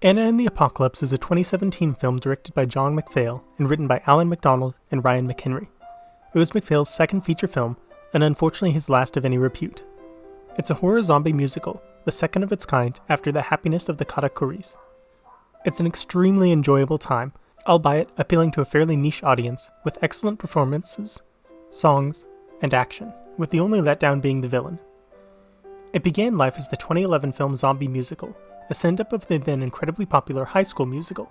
Anna and the Apocalypse is a 2017 film directed by John McPhail and written by Alan McDonald and Ryan McHenry. It was McPhail's second feature film, and unfortunately his last of any repute. It's a horror zombie musical, the second of its kind after The Happiness of the Katakuris. It's an extremely enjoyable time, albeit appealing to a fairly niche audience, with excellent performances, songs, and action, with the only letdown being the villain. It began life as the 2011 film Zombie Musical, a send-up of the then incredibly popular High School Musical.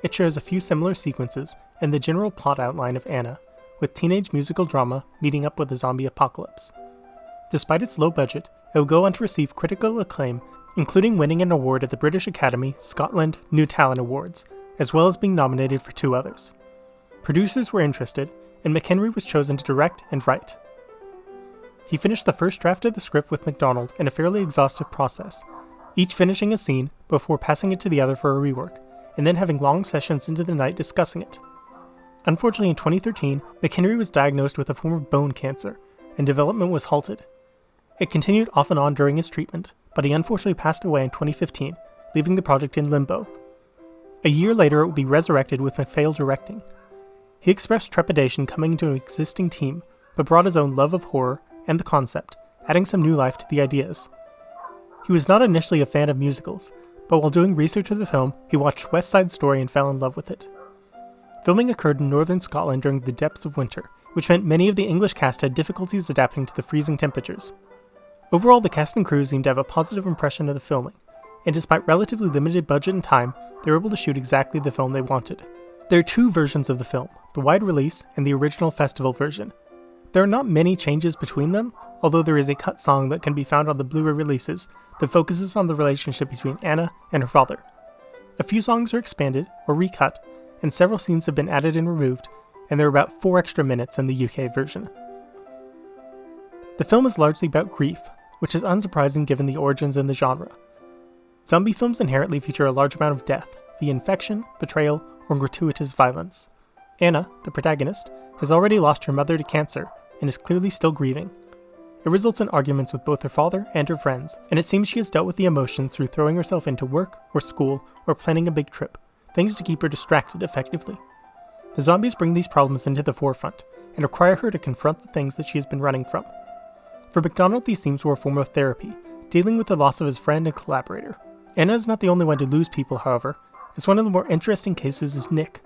It shares a few similar sequences and the general plot outline of Anna, with teenage musical drama meeting up with the zombie apocalypse. Despite its low budget, it will go on to receive critical acclaim, including winning an award at the British Academy Scotland New Talent Awards, as well as being nominated for 2 others. Producers were interested, and McHenry was chosen to direct and write. He finished the first draft of the script with McDonald in a fairly exhaustive process, each finishing a scene before passing it to the other for a rework, and then having long sessions into the night discussing it. Unfortunately, in 2013, McHenry was diagnosed with a form of bone cancer, and development was halted. It continued off and on during his treatment, but he unfortunately passed away in 2015, leaving the project in limbo. A year later, it would be resurrected with McPhail directing. He expressed trepidation coming into an existing team, but brought his own love of horror and the concept, adding some new life to the ideas. He was not initially a fan of musicals, but while doing research of the film, he watched West Side Story and fell in love with it. Filming occurred in northern Scotland during the depths of winter, which meant many of the English cast had difficulties adapting to the freezing temperatures. Overall, the cast and crew seemed to have a positive impression of the filming, and despite relatively limited budget and time, they were able to shoot exactly the film they wanted. There are 2 versions of the film, the wide release and the original festival version. There are not many changes between them, although there is a cut song that can be found on the Blu-ray releases that focuses on the relationship between Anna and her father. A few songs are expanded or recut, and several scenes have been added and removed, and there are about 4 extra minutes in the UK version. The film is largely about grief, which is unsurprising given the origins in the genre. Zombie films inherently feature a large amount of death, via infection, betrayal, or gratuitous violence. Anna, the protagonist, has already lost her mother to cancer, and is clearly still grieving. It results in arguments with both her father and her friends, and it seems she has dealt with the emotions through throwing herself into work or school or planning a big trip, things to keep her distracted effectively. The zombies bring these problems into the forefront, and require her to confront the things that she has been running from. For McDonald, these themes were a form of therapy, dealing with the loss of his friend and collaborator. Anna is not the only one to lose people, however, as one of the more interesting cases is Nick.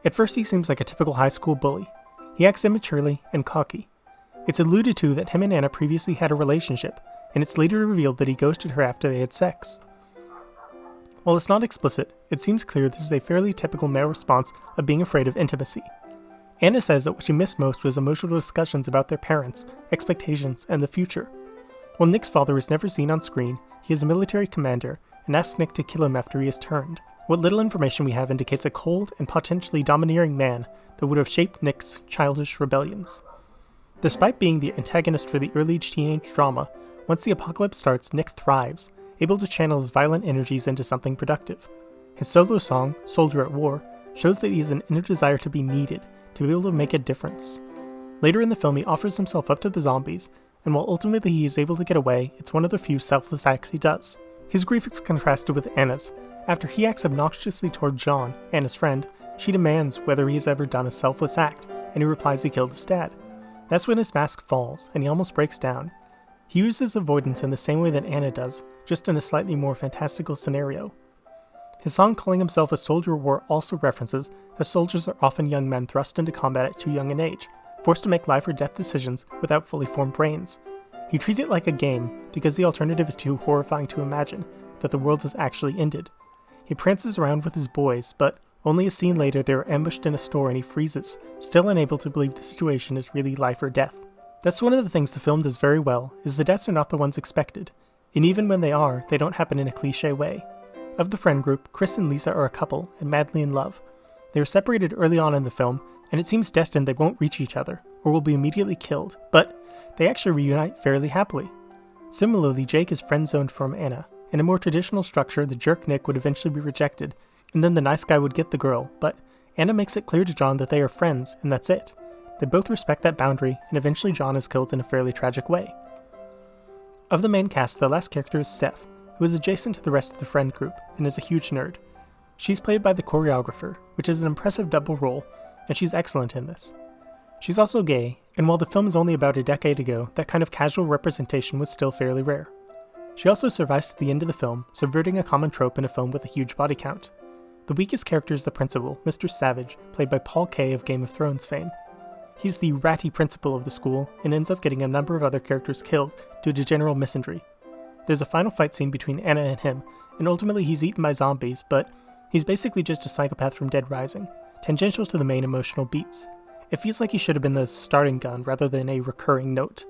At first he seems like a typical high school bully. He acts immaturely and cocky. It's alluded to that him and Anna previously had a relationship, and it's later revealed that he ghosted her after they had sex. While it's not explicit, it seems clear this is a fairly typical male response of being afraid of intimacy. Anna says that what she missed most was emotional discussions about their parents, expectations, and the future. While Nick's father is never seen on screen, he is a military commander and asks Nick to kill him after he is turned. What little information we have indicates a cold and potentially domineering man that would have shaped Nick's childish rebellions. Despite being the antagonist for the early teenage drama, once the apocalypse starts, Nick thrives, able to channel his violent energies into something productive. His solo song, Soldier at War, shows that he has an inner desire to be needed, to be able to make a difference. Later in the film, he offers himself up to the zombies, and while ultimately he is able to get away, it's one of the few selfless acts he does. His grief is contrasted with Anna's. After he acts obnoxiously toward John, Anna's friend, she demands whether he has ever done a selfless act, and he replies he killed his dad. That's when his mask falls, and he almost breaks down. He uses avoidance in the same way that Anna does, just in a slightly more fantastical scenario. His song calling himself a soldier of war also references that soldiers are often young men thrust into combat at too young an age, forced to make life or death decisions without fully formed brains. He treats it like a game, because the alternative is too horrifying to imagine, that the world has actually ended. He prances around with his boys, but only a scene later they are ambushed in a store and he freezes, still unable to believe the situation is really life or death. That's one of the things the film does very well, is the deaths are not the ones expected, and even when they are, they don't happen in a cliché way. Of the friend group, Chris and Lisa are a couple and madly in love. They are separated early on in the film, and it seems destined they won't reach each other, or will be immediately killed, but they actually reunite fairly happily. Similarly, Jake is friend-zoned from Anna. In a more traditional structure, the jerk Nick would eventually be rejected, and then the nice guy would get the girl, but Anna makes it clear to John that they are friends, and that's it. They both respect that boundary, and eventually John is killed in a fairly tragic way. Of the main cast, the last character is Steph, who is adjacent to the rest of the friend group and is a huge nerd. She's played by the choreographer, which is an impressive double role, and she's excellent in this. She's also gay, and while the film is only about a decade ago, that kind of casual representation was still fairly rare. She also survives to the end of the film, subverting a common trope in a film with a huge body count. The weakest character is the principal, Mr. Savage, played by Paul Kaye of Game of Thrones fame. He's the ratty principal of the school, and ends up getting a number of other characters killed due to general misandry. There's a final fight scene between Anna and him, and ultimately he's eaten by zombies, but he's basically just a psychopath from Dead Rising, tangential to the main emotional beats. It feels like he should have been the starting gun rather than a recurring note.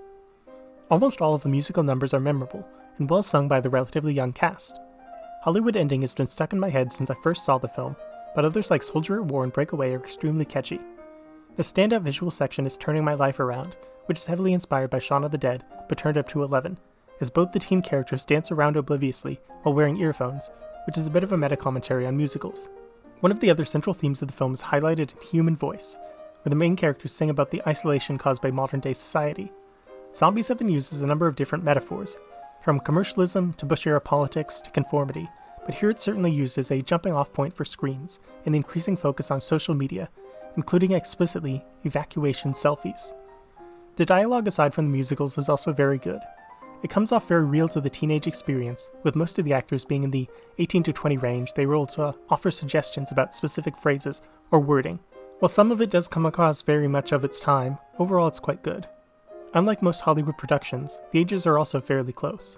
Almost all of the musical numbers are memorable, and well sung by the relatively young cast. Hollywood Ending has been stuck in my head since I first saw the film, but others like Soldier at War and Breakaway are extremely catchy. The standout visual section is Turning My Life Around, which is heavily inspired by Shaun of the Dead, but turned up to 11, as both the teen characters dance around obliviously while wearing earphones, which is a bit of a meta-commentary on musicals. One of the other central themes of the film is highlighted in human voice, where the main characters sing about the isolation caused by modern-day society. Zombies have been used as a number of different metaphors, from commercialism to Bush-era politics to conformity, but here it's certainly used as a jumping-off point for screens and the increasing focus on social media, including explicitly evacuation selfies. The dialogue aside from the musicals is also very good. It comes off very real to the teenage experience, with most of the actors being in the 18 to 20 range. They were able to offer suggestions about specific phrases or wording. While some of it does come across very much of its time, overall it's quite good. Unlike most Hollywood productions, the ages are also fairly close.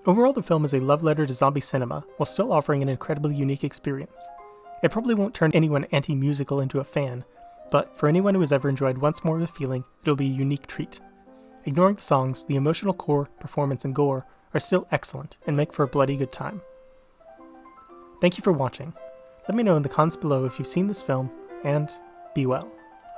Overall, the film is a love letter to zombie cinema, while still offering an incredibly unique experience. It probably won't turn anyone anti-musical into a fan, but for anyone who has ever enjoyed Once More with Feeling, it'll be a unique treat. Ignoring the songs, the emotional core, performance, and gore are still excellent and make for a bloody good time. Thank you for watching. Let me know in the comments below if you've seen this film, and be well.